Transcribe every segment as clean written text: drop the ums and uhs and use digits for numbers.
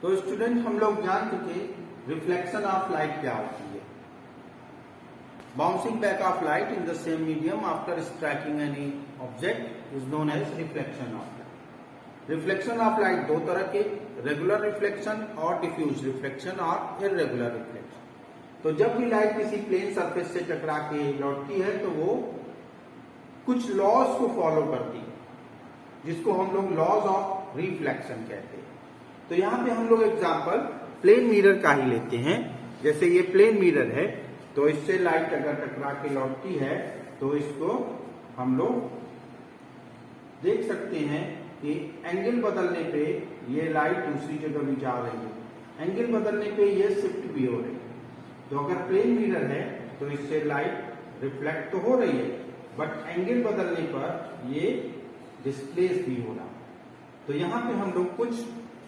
तो स्टूडेंट हम लोग जान चुके रिफ्लेक्शन ऑफ लाइट क्या होती है। Bouncing back of light in the same medium after striking any object is known as reflection of light. Reflection of light दो तरह के, रेगुलर रिफ्लेक्शन और डिफ्यूज रिफ्लेक्शन और इररेगुलर रिफ्लेक्शन। तो जब भी लाइट किसी प्लेन सरफेस से टकरा के लौटती है तो वो कुछ लॉज को फॉलो करती है, जिसको हम लोग लॉज ऑफ रिफ्लेक्शन कहते हैं। तो यहां पे हम लोग एग्जांपल प्लेन मिरर का ही लेते हैं। जैसे ये प्लेन मिरर है, तो इससे लाइट अगर टकरा के लौटती है तो इसको हम लोग देख सकते हैं कि एंगल बदलने पे ये लाइट दूसरी जगह भी जा रही है, एंगल बदलने पे ये शिफ्ट भी हो रही है। तो अगर प्लेन मिरर है तो इससे लाइट रिफ्लेक्ट तो हो रही है, बट एंगल बदलने पर ये डिस्प्लेस भी हो रहा। तो यहाँ पे हम लोग कुछ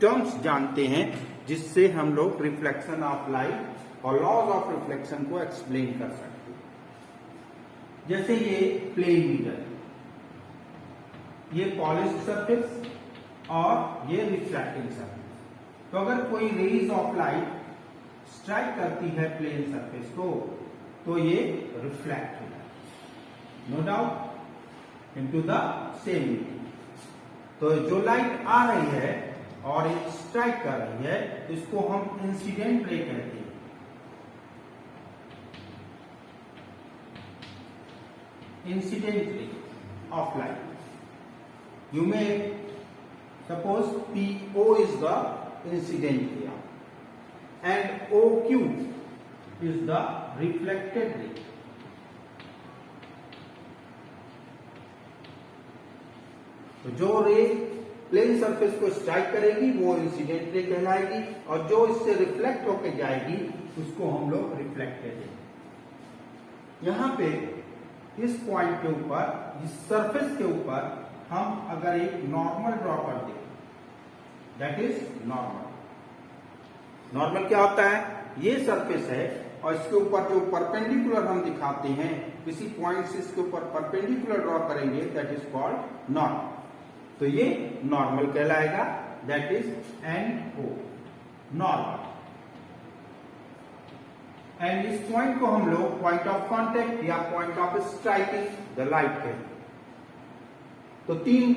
टर्म्स जानते हैं जिससे हम लोग रिफ्लेक्शन ऑफ लाइट और लॉज ऑफ रिफ्लेक्शन को एक्सप्लेन कर सकते हैं। जैसे ये प्लेन मिरर, ये पॉलिश्ड सरफेस और ये रिफ्लेक्टिंग सरफेस। तो अगर कोई रेज ऑफ लाइट स्ट्राइक करती है प्लेन सरफेस को तो ये रिफ्लेक्ट होता है, no doubt, into the same medium. तो जो लाइट आ रही है और एक स्ट्राइक कर रही है तो इसको हम इंसिडेंट रे कहते हैं। Incident ray of light. You may suppose PO is the incident ray and OQ is the reflected ray. तो जो रे प्लेन सरफेस को स्ट्राइक करेगी वो इंसिडेंट रे कहलाएगी, और जो इससे रिफ्लेक्ट होकर जाएगी उसको हम लोग रिफ्लेक्टेड रे। यहां पे इस पॉइंट के ऊपर, इस सरफेस के ऊपर हम अगर एक नॉर्मल ड्रॉ कर दें, दैट इज नॉर्मल। नॉर्मल क्या होता है? ये सरफेस है और इसके ऊपर जो परपेंडिकुलर हम दिखाते हैं, किसी पॉइंट से इसके ऊपर परपेंडिकुलर ड्रॉ करेंगे, दैट इज कॉल्ड नॉर्मल। तो ये नॉर्मल कहलाएगा, that is NO, normal. And इस पॉइंट को हम लोग पॉइंट ऑफ कांटेक्ट या point of striking the light कहते हैं। तो तीन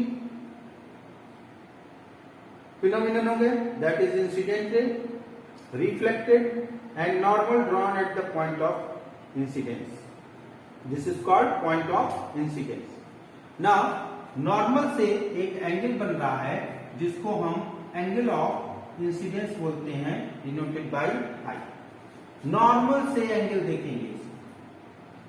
फिनोमिनन हो गए, that is incident ray, reflected and normal drawn at the point of incidence. This is called point of incidence. Now normal से एक एंगल बन रहा है जिसको हम एंगल ऑफ इंसिडेंस बोलते हैं, डिनोटेड बाय I. नॉर्मल से एंगल देखेंगे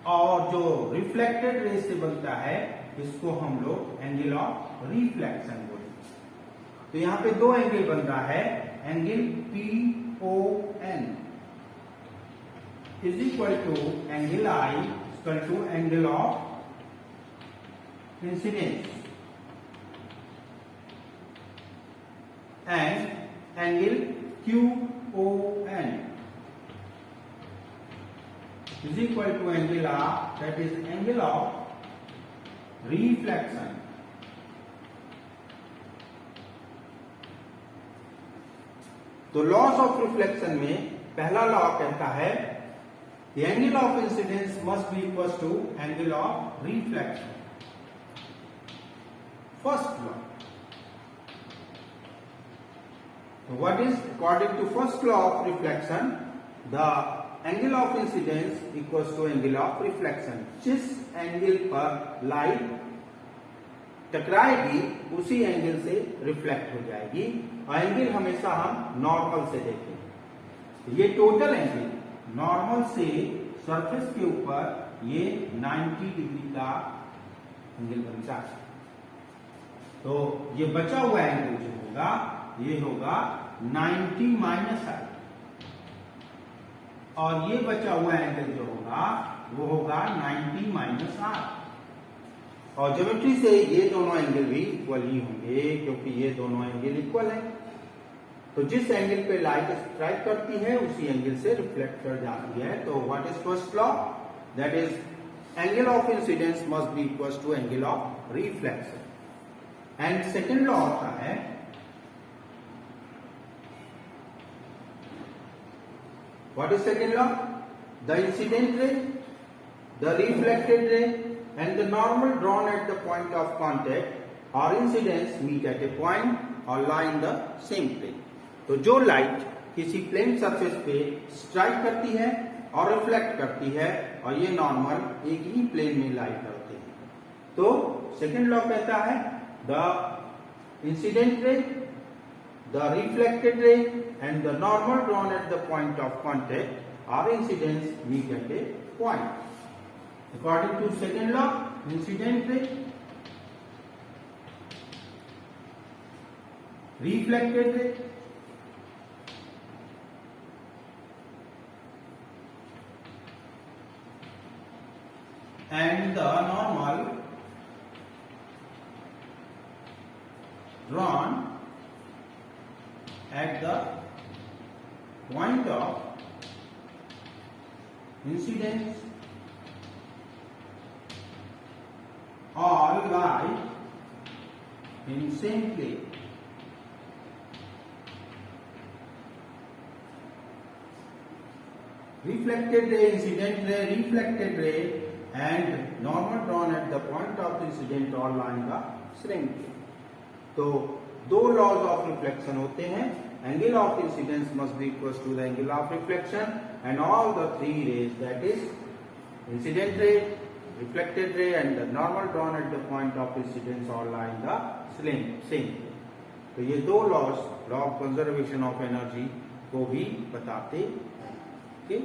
और जो रिफ्लेक्टेड रे से बनता है इसको हम लोग एंगल ऑफ रिफ्लेक्शन बोलते हैं। तो यहाँ पे दो एंगल बन रहा है, angle PON is equal to angle I is equal to angle of incidence, and angle QON is equal to angle R, that is angle of reflection. तो लॉस ऑफ रिफ्लेक्शन में पहला लॉ कहता है the angle of incidence must be equal to angle of reflection. First law. So what is, according to first law of reflection, the angle of incidence equals to angle of reflection. जिस angle पर light टकराएगी उसी angle से reflect हो जाएगी, और angle हमेशा हम normal से देखें। ये टोटल एंगल नॉर्मल से सरफेस के ऊपर ये 90 डिग्री का एंगल बनता है। तो ये बचा हुआ एंगल जो होगा ये होगा 90 माइनस I, और ये बचा हुआ एंगल जो होगा वो होगा 90 माइनस R। और ज्योमेट्री से ये दोनों एंगल भी इक्वल ही होंगे क्योंकि ये दोनों एंगल इक्वल हैं। तो जिस एंगल पे लाइट स्ट्राइक करती है उसी एंगल से रिफ्लेक्ट कर जाती है। तो what is first law? That is angle of incidence must be equal to angle of reflection. And second law होता है What is second law? The incident ray, the reflected ray and the normal drawn at the point of contact or incidence meet at a point or lie in the same plane. तो जो light किसी plane surface पे strike करती है और reflect करती है और ये नॉर्मल एक ही प्लेन में लाई करते हैं, तो सेकेंड लॉ कहता है the incident ray, the reflected ray and the normal drawn at the point of contact और incidence meet at a point. According to second law, incident ray, reflected ray, and the normal drawn at the point of incidence all lie in same plane. Reflected ray, incident ray, reflected ray and normal drawn at the point of incident all lie in the same plane. तो दो laws of reflection होते हैं. Angle of incidence must be equal to the angle of reflection and all the three rays, that is incident ray, reflected ray and the normal drawn at the point of incidence all lie in the same. तो ये दो laws, law of conservation of energy को भी बताते हैं.